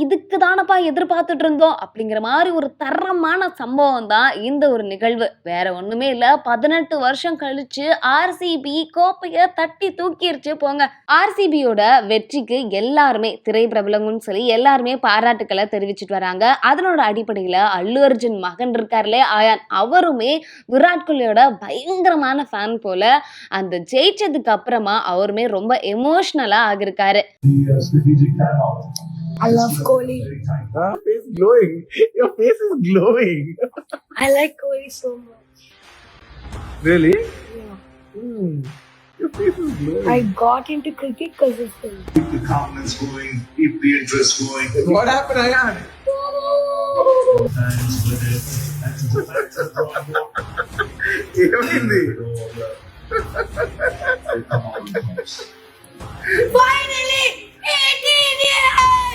இதுக்கு தானப்பா எதிர்பார்த்துட்டு இருந்தோம் அப்படிங்கிற மாதிரி ஒரு தரமான சம்பவம் தான் இந்த ஒரு நிகழ்வு. வேற ஒண்ணுமே இல்ல. 18 வருஷம் கழிச்சு ஆர்சிபி கோப்பைய தட்டி தூக்கிருச்சு போங்க. ஆர்சிபியோட வெற்றிக்கு எல்லாருமே திரைப்பிரபலங்கன்னு சொல்லி எல்லாருமே பாராட்டுக்களை தெரிவிச்சிட்டு வராங்க. அதனோட அடிப்படையில அல்லு அர்ஜுன் மகன் இருக்காருலே ஆயான், அவருமே விராட் கோலியோட பயங்கரமான ஃபேன் போல. அந்த ஜெயிச்சதுக்கு அப்புறமா அவருமே ரொம்ப எமோஷனலா ஆகிருக்காரு. I love Kohli. Face glowing. Your face is glowing. I like Kohli so much. Really? Yeah. Your face is glowing. I got into cricket because of him. Keep the confidence going, keep the interest going. What happened, Ayan? Thanks with it. Thanks to the fans of Broad Walk. ఏమైంది? Come on, folks. Finally, 18 years!